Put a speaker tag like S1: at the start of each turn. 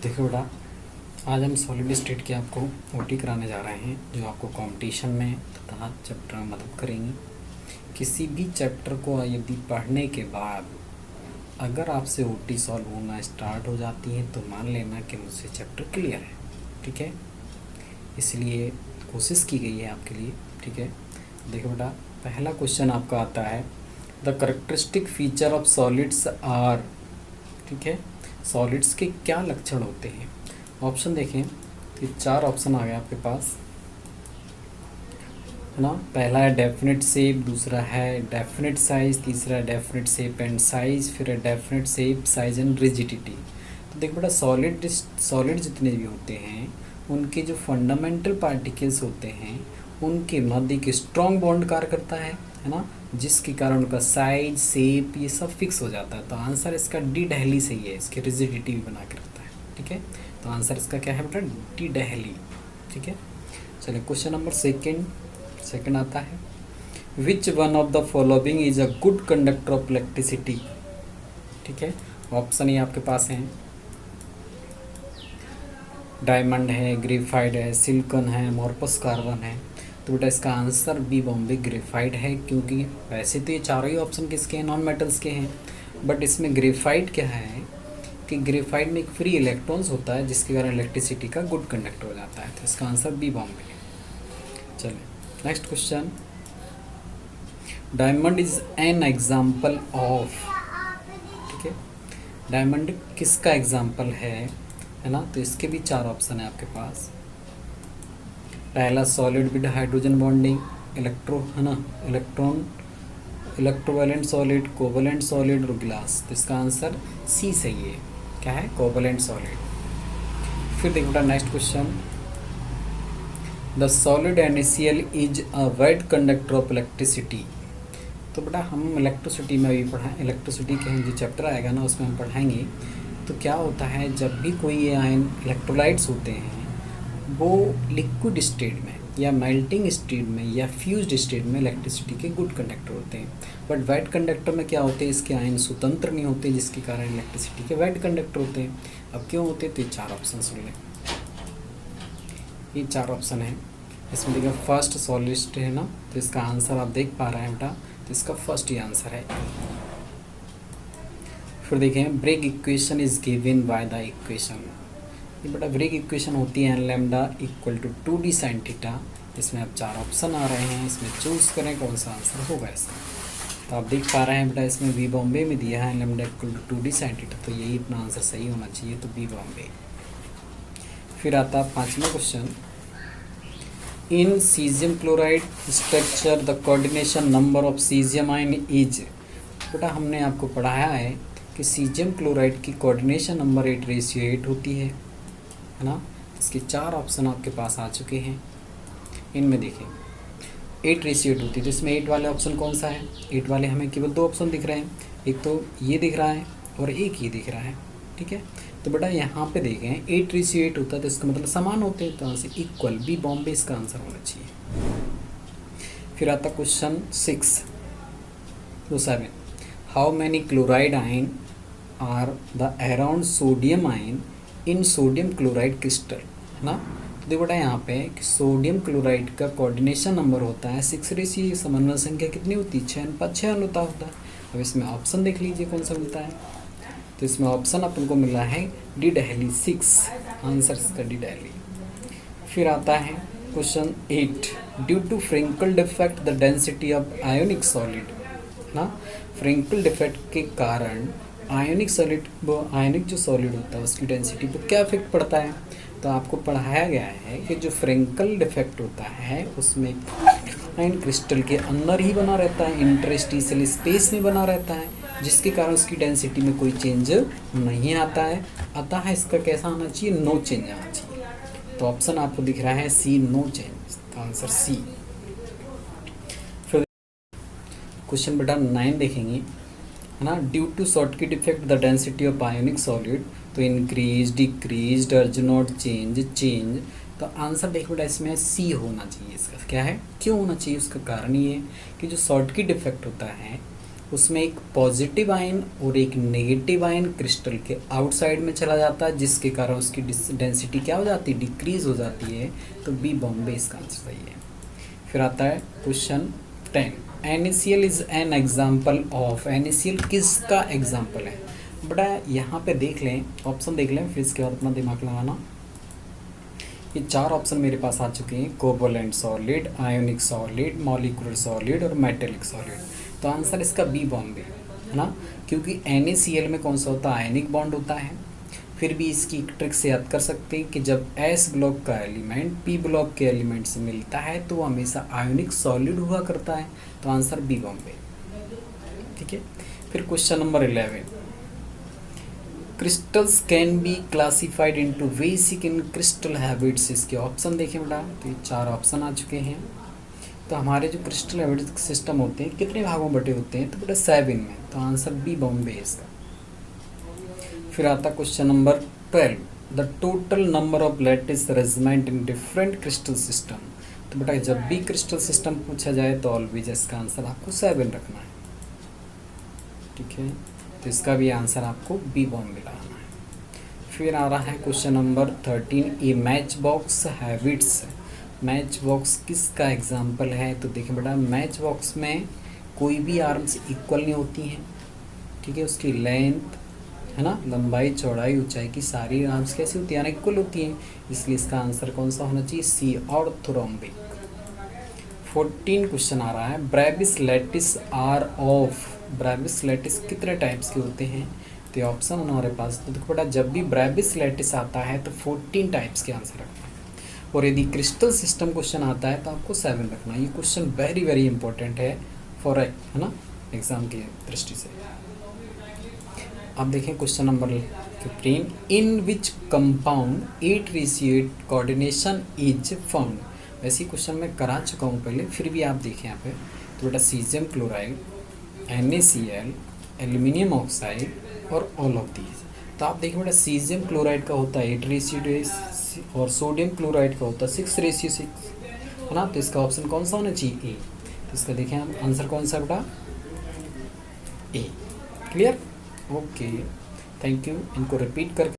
S1: देखो बेटा, आज हम सॉलिड स्टेट के आपको ओटी कराने जा रहे हैं जो आपको कंपटीशन में तथा चैप्टर में मदद करेंगी। किसी भी चैप्टर को यदि पढ़ने के बाद अगर आपसे ओटी सॉल्व होना स्टार्ट हो जाती है तो मान लेना कि मुझसे चैप्टर क्लियर है। ठीक है, इसलिए कोशिश की गई है आपके लिए। ठीक है, देखो बेटा, पहला क्वेश्चन आपका आता है the characteristic feature of solids are. ठीक है, सॉलिड्स के क्या लक्षण होते हैं। ऑप्शन देखें तो 4 ऑप्शन आ गए आपके पास, है ना। पहला है डेफिनेट शेप, दूसरा है डेफिनेट साइज, तीसरा है डेफिनेट शेप एंड साइज, फिर है definite shape size and rigidity. तो देखो बेटा, सॉलिड जितने भी होते हैं उनके जो फंडामेंटल पार्टिकल्स होते हैं उनके मध्य एक स्ट्रॉन्ग बॉन्ड कार्य करता है ना, जिसके कारण उनका साइज शेप ये सब फिक्स हो जाता है। तो आंसर इसका डी डहली सही है, इसकी रिजिडिटी भी बना के रखता है। ठीक है, तो आंसर इसका क्या है बेटा, डी डहली। ठीक है, चलिए क्वेश्चन नंबर सेकंड आता है which one of the following is a good conductor of electricity. ठीक है, ऑप्शन ये आपके पास हैं, डायमंड है, ग्रेफाइट है, सिलिकॉन है, अमोर्फस कार्बन है। तो बेटा इसका आंसर बी बॉम्बे ग्रेफाइट है, क्योंकि वैसे तो ये चारों ही ऑप्शन किसके हैं, नॉन मेटल्स के हैं, बट इसमें ग्रेफाइट क्या है कि ग्रेफाइट में एक फ्री इलेक्ट्रॉन्स होता है जिसके कारण इलेक्ट्रिसिटी का गुड कंडक्टर हो जाता है। तो इसका आंसर बी बॉम्बे है। चलिए next question, diamond is an example of. ठीक है, डायमंड किसका एग्जाम्पल है ना। तो इसके भी 4 ऑप्शन है आपके पास। पहला सॉलिड विद हाइड्रोजन बॉन्डिंग, है ना, इलेक्ट्रोवैलेंट सॉलिड, कोवैलेंट सॉलिड और ग्लास। तो इसका आंसर सी सही है, क्या है, कोवैलेंट सॉलिड। फिर देखो बेटा next question, the solid NaCl is a wide conductor of electricity. तो बेटा हम इलेक्ट्रिसिटी में अभी इलेक्ट्रिसिटी के जो चैप्टर आएगा ना उसमें हम पढ़ाएंगे। तो क्या होता है, जब भी कोई ये आयन इलेक्ट्रोलाइट्स होते हैं वो लिक्विड स्टेट में या मेल्टिंग स्टेट में या फ्यूज्ड स्टेट में इलेक्ट्रिसिटी के गुड कंडक्टर होते हैं। बट वाइट कंडक्टर में क्या होते हैं, इसके आयन स्वतंत्र नहीं होते, जिसके कारण इलेक्ट्रिसिटी के वाइट कंडक्टर होते हैं। अब क्यों होते हैं, तो ये 4 ऑप्शन सुन लें। ये 4 ऑप्शन है, इसमें देखिए फर्स्ट सॉलिड है ना, तो इसका आंसर आप देख पा रहे हैं बेटा, तो इसका फर्स्ट ही आंसर है। फिर देखें Bragg equation is given by the equation. ये बेटा ब्रेक इक्वेशन होती है lambda equal to 2d sin theta. इसमें अब 4 ऑप्शन आ रहे हैं, इसमें चूज़ करें कौन सा आंसर होगा इसका। तो आप देख पा रहे हैं बेटा, इसमें बी बॉम्बे में दिया है lambda equal to 2d sin theta, तो यही अपना आंसर सही होना चाहिए, तो बी बॉम्बे। फिर आता 5वां question, in caesium chloride structure the coordination number of caesium ion is. बेटा हमने आपको पढ़ाया है कि सीजियम क्लोराइड की कोऑर्डिनेशन नंबर 8:8 होती है ना। इसके 4 ऑप्शन आपके पास आ चुके हैं, इनमें देखें 8:8 होती है। तो इसमें 8 वाले ऑप्शन कौन सा है, 8 वाले हमें केवल 2 ऑप्शन दिख रहे हैं, एक तो ये दिख रहा है और एक ये दिख रहा है। ठीक है, तो बेटा यहाँ पे देखें 8:8 होता है तो इसका मतलब समान होते हैं, तो यहाँ से इक्वल, बी बॉम्बे इसका आंसर होना चाहिए। फिर आता question 7, how many chloride ion are the around sodium ion in sodium chloride crystal, है ना। तो देखो बेटा यहाँ पे कि सोडियम क्लोराइड का कोऑर्डिनेशन नंबर होता है 6, समन्वय संख्या कितनी होती है, 6 होता है। अब इसमें ऑप्शन देख लीजिए कौन सा मिलता है। तो इसमें ऑप्शन अपन को मिला है डी डहली 6, आंसर इसका डी डहली। फिर आता है question 8, due to Frenkel defect the density of ionic solid ना। फ्रिंकल डिफेक्ट के कारण आयोनिक सॉलिड, वो आयोनिक जो सॉलिड होता है उसकी डेंसिटी पर क्या इफेक्ट पड़ता है। तो आपको पढ़ाया गया है कि जो फ्रिंकल डिफेक्ट होता है उसमें आयन क्रिस्टल के अंदर ही बना रहता है, इंटरस्टिशियल स्पेस में बना रहता है, जिसके कारण उसकी डेंसिटी में कोई चेंज नहीं आता है। अतः इसका कैसा आना चाहिए, नो चेंज आना चाहिए। तो ऑप्शन आपको दिख रहा है सी, नो चेंज, तो आंसर सी। फिर क्वेश्चन बेटा 9 देखेंगे, है ना, due to Schottky effect the density of ionic solid, तो increase, decrease, does not change, change. तो आंसर देखो बेटा इसमें सी होना चाहिए। इसका क्या है, क्यों होना चाहिए, उसका कारण ये है कि जो शॉर्टकट इफेक्ट होता है उसमें एक पॉजिटिव आयन और एक नेगेटिव आयन क्रिस्टल के आउटसाइड में चला जाता है, जिसके कारण उसकी डेंसिटी क्या हो जाती है, डिक्रीज हो जाती है। तो बी बॉम्बे इसका आंसर सही है। फिर आता है question 10, NaCl is an example of. NaCl किसका एग्जाम्पल है बेटा? यहाँ पे देख लें, ऑप्शन देख लें, फिर इसके बाद अपना दिमाग लगाना। ये 4 ऑप्शन मेरे पास आ चुके हैं, covalent solid, ionic solid, molecular solid और मेटेलिक सॉलिड। तो आंसर इसका बी बॉम्बे है ना, क्योंकि NaCl में कौन सा होता है, आयनिक बॉन्ड होता है। फिर भी इसकी एक ट्रिक से याद कर सकते हैं कि जब S ब्लॉक का एलिमेंट P ब्लॉक के एलिमेंट से मिलता है तो वो हमेशा आयोनिक सॉलिड हुआ करता है। तो आंसर बी बॉम्बे। ठीक है। फिर question number 11, crystals can be classified into basic in crystal habits. इसके ऑप्शन देखें बेटा, तो ये 4 ऑप्शन आ चुके हैं। तो हमारे जो क्रिस्टल हैबिट्स सिस्टम होते हैं कितने भागों में बटे होते हैं, तो बेटा 7 में। तो आंसर बी बॉम्बे है इसका। फिर आता question number 12, the total number of lattice regiment in different crystal system. तो बेटा जब भी क्रिस्टल सिस्टम पूछा जाए तो ऑलवेज इसका आंसर आपको 7 रखना है। ठीक है, तो इसका भी आंसर आपको बी बॉम्बे लगाना है। फिर आ रहा है question number 13, a match box habits. Match box किसका एग्जाम्पल है? तो देखिए बेटा, मैच बॉक्स में कोई भी आर्म्स इक्वल नहीं होती हैं। ठीक है, उसकी लेंथ है ना, लंबाई चौड़ाई ऊंचाई की सारी आर्म्स कैसी होती है, अनइक्वल होती हैं। इसलिए इसका आंसर कौन सा होना चाहिए, सी, ऑर्थोरोम्बिक। 14 क्वेश्चन आ रहा है, Bravais lattice are of. Bravais lattice कितने टाइप्स के होते हैं? तो ऑप्शन हमारे पास, तो देखो बेटा जब भी ब्रेविस लैटिस आता है तो 14 टाइप्स के आंसर रखना है। और यदि क्रिस्टल सिस्टम क्वेश्चन आता है तो आपको 7 रखना है। ये क्वेश्चन वेरी वेरी इंपॉर्टेंट है फॉर है ना, एग्जाम की दृष्टि से। अब देखें question number 15, in which compound 8:8 coordination is found. वैसे ही क्वेश्चन मैं करा चुका हूँ पहले, फिर भी आप देखें यहाँ पे। तो बेटा caesium chloride, NaCl, aluminium oxide और ऑल ऑफ दीज। तो आप देखिए बेटा, सीजियम क्लोराइड का होता है 8:8 और सोडियम क्लोराइड का होता है 6:6 है ना। तो इसका ऑप्शन कौन सा होना चाहिए, ए। तो इसका देखें हम आंसर कौन सा बेटा, ए। क्लियर? Okay, thank you. इनको रिपीट करके